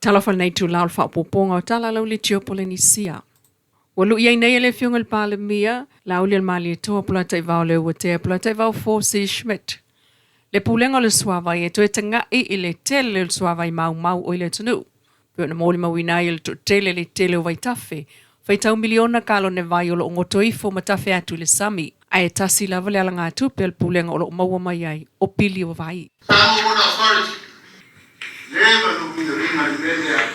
Talafal nei tu laul whaapoponga o tala lau le tio Polynesia. Walu iai nei le fiunga pale mia, lauli al mali toa pula tai vau le uatea pula tai vau Forsi Schmidt. Le pulenga le suavai e to e tanga i le tele le suavai mau o le tunu. Pio na moli mawina i le tele le tele o vai tafe. Fai tau miliona kalo ne vai o lo ngoto ifo matafe atu le sami. Ai tasi lava le alanga atu pe le pulenga o lo maua mai ai o pili o vai. Never no Minarina Liberia.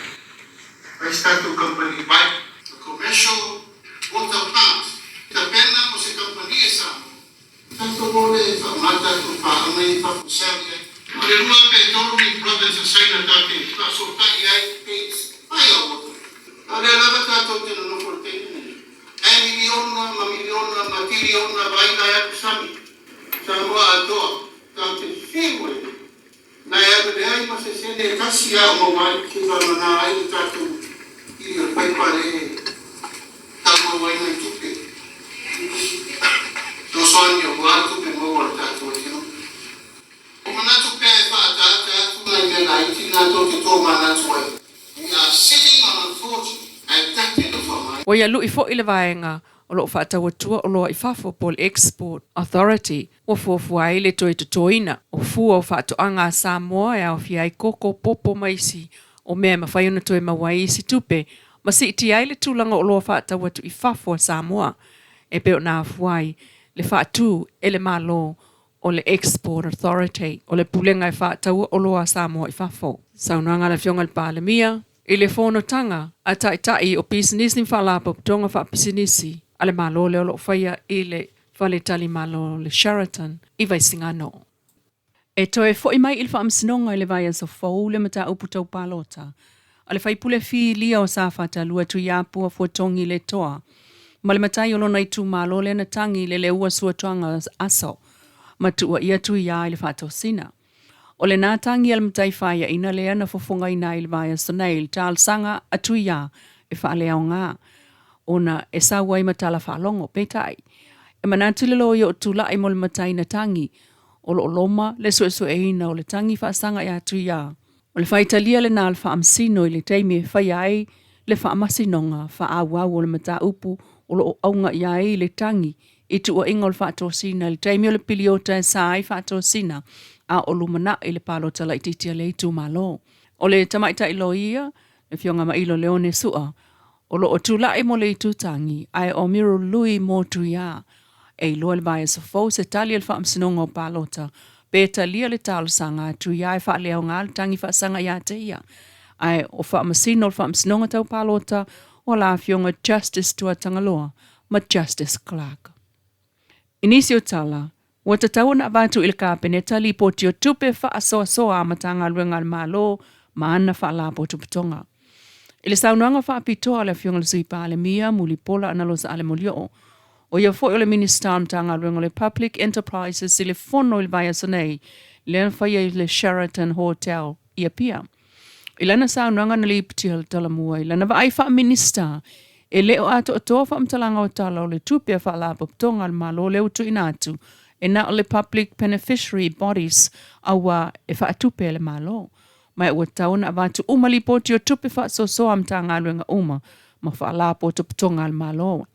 I start to company by the commercial water plant. The pena o se company esa. Tanto vole fa mata to pa amai fa kusavia. Ale rua pe tolu mi province saina date pa sorta ai pays. Ai o. Ale lava ka to te no forte. Ai miliona vai na ya kusami. Samo ato. Tanto fiwe. Na ebe de ai ma se sene kasi a o mai ki va na ai tatu i o pai pare tatu vai na tupe no sonho o tupe mo o tatu no o mana tupe fa tatu na me na i na to mana tuai we are sitting on a fortune I tapped in the phone. O ia lui fo ile vaenga o lo whaatawa tua o lo i whafo Pol Export Authority o fuafua ai le toi toina o fua o whaatoanga Samoa e au fiai koko popo maisi o mea mawhai ona toi mawai si tupe ma si iti ai le tūlanga o lo whaatawa tu i whafo a Samoa e peo nā fuai le whaatu e le malo o le Export Authority o le pulenga e whaatawa o lo a Samoa i whafo. Saunuanga le fionga le pālemia i le whonotanga a tai o business ni whalapa tonga wha businessi ale malo le olo whaia i le whale tali malo le Sheraton i vai singano. E toe fo i mai il wha amsinonga i le vai as o FOU le mata uputau palota. Ale whai pule fi lia o sa whata lua tu iapu a fuatongi le toa. Ma le matai olo nai tu malo le na tangi le ua suatoanga aso. Ma tua ia tu ia i le whato sina. O le nātangi al mtai whaia ina lea na fofonga ina i le vai as o neil tal sanga atu ia e whaale au ngā. Ona e sa wai matala whalongo petai. E manatu le loio o tula i mo le matai na tangi. O lo loma le sue e ina o le tangi whaasanga i atu ia. O le whaitalia le nal wha amsino i le teimi e whaiai le wha amasinonga wha awau o le mata upu o lo aunga iai le tangi i tu o ingo le whaatosina le teimi o le piliota e sai whaatosina a o lumana i le palota la ititia le itu malo. O le tamaita ilo ia, le fionga ma ilo leone sua, o lo o tula e mo le itu tangi, ai o miro lui motu ia, e ilo le vai sa fau se tali le whaamsinonga o palota, pe talia le talo sanga tu ia e wha leo ngā le tangi wha sanga ia te ia, ai o whaamasino le whaamsinonga tau palota, o la fionga Justice tua tangaloa, ma Justice Clark. Inisi o tala, wa te tau na vatu il kāpeneta li poti o tupe wha asoa matanga luenga al malo ma ana wha la po tuputonga. Ile saunuanga wha apitoa le fionga le sui pāle mia muli pola analosa ale molio. O ia fo le minister matanga luenga le Public Enterprises le fono il vaya sonei le whaia le Sheraton Hotel ia pia. Ilana saunuanga na li ptia le talamua ilana wa ai wha minister e leo ato o toa wha mtalanga o tala o le tupe wha la po tuputonga al malo leo tu inatu. E na le public beneficiary bodies awa e wha atupe le malo. Mai ua tauna avatu umali poti o tupe wha so amta ngā luenga uma ma wha la po tuputonga al malo.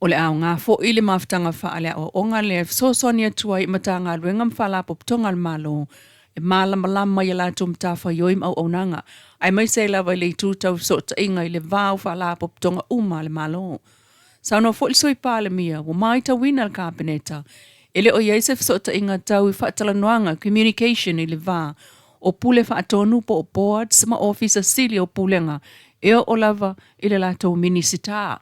O le au ngā fo ili maftanga wha alea o ngā le sosonia tua i mata ngā luenga ma wha la po tuputonga al malo. E malama i la tumta wha yoim au onanga. Ai mai se lawa le tūtau so ta inga i le vau wha la po tuputonga uma le malo. Sauno fo il soi pāle mia, wa mai ta wina al kāpeneta. Ele o Iesef sota inga tau i whaatalanuanga communication i le vā o pule whaatonu po o board sama officer sili o pulenga e o lava i le lato minisita.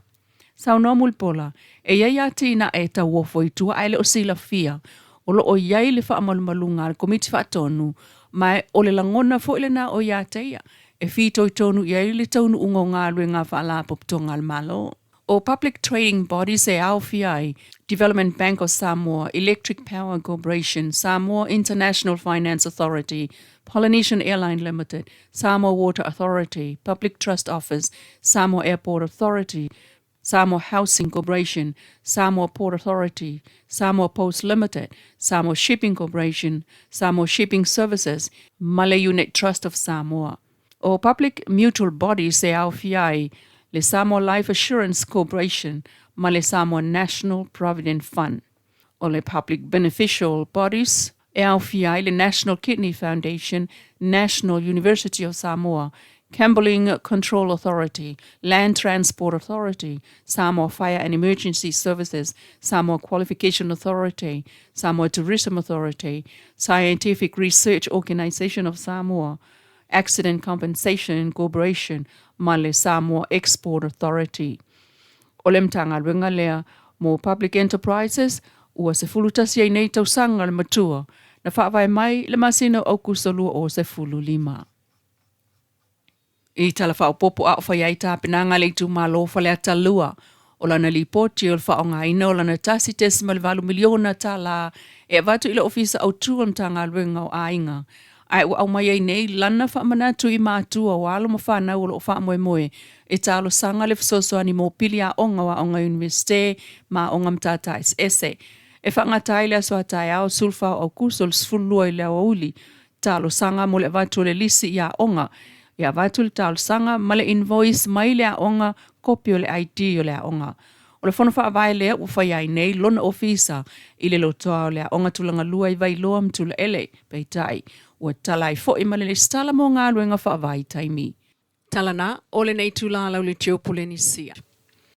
Sau no mulpola e iai ati ina e tau wofo i tua aile o sila fia o lo o iai le whaamalumalunga al komiti whaatonu mai o le langona fo ile na o iateia e fito i tonu iai le taunu ungo ngā lue ngā whaalapoptonga al malo. O public trading bodies e AUFI, Development Bank of Samoa, Electric Power Corporation, Samoa International Finance Authority, Polynesian Airline Limited, Samoa Water Authority, Public Trust Office, Samoa Airport Authority, Samoa Housing Corporation, Samoa Port Authority, Samoa Post Limited, Samoa Shipping Corporation, Samoa Shipping Services, Malay Unit Trust of Samoa. O public mutual bodies e AOFI le Samoa Life Assurance Corporation ma le Samoa National Provident Fund. O le public beneficial bodies e AOFI le National Kidney Foundation, National University of Samoa, Gambling Control Authority, Land Transport Authority, Samoa Fire and Emergency Services, Samoa Qualification Authority, Samoa Tourism Authority, Scientific Research Organization of Samoa, Accident Compensation Corporation, ma le Samoa Export Authority. O le mtanga luenga lea mo Public Enterprises, ua se fulutasi ai nei tausanga le matua, na whaavai mai le masina au kusalua o se fulu lima. I tala whao popo a whai ai tāpenanga le tu malo whale atalua. O lana li poti o le whao ngaina o lana tasi tesimal valu miliona TALA e vatu ila ofisa au tuam tanga luenga o ainga. Ai au mai ai nei lana wha manatu i mātua o alo mo whanau o lo wha moe moe e talo sanga le fisoso ani mo pili a onga wa onga universite ma onga mtata ese. E whangatai le aso atai au sulfa au kusol sfulua i leo uli. Talo sanga mo le vatu le lisi i a onga. Ia vatu le talo sanga ma le invoice mai le a onga kopi o le ID o le a onga. O le whana wha vai lea ua whai ai nei lona ofisa i le lotoa o le a onga tulanga lua i vai loa mtula ele pei tai. Ua tala i fo i male le stala mo ngā luenga wha vai taimi. Tala na, ole nei tula lau le tio Polynesia.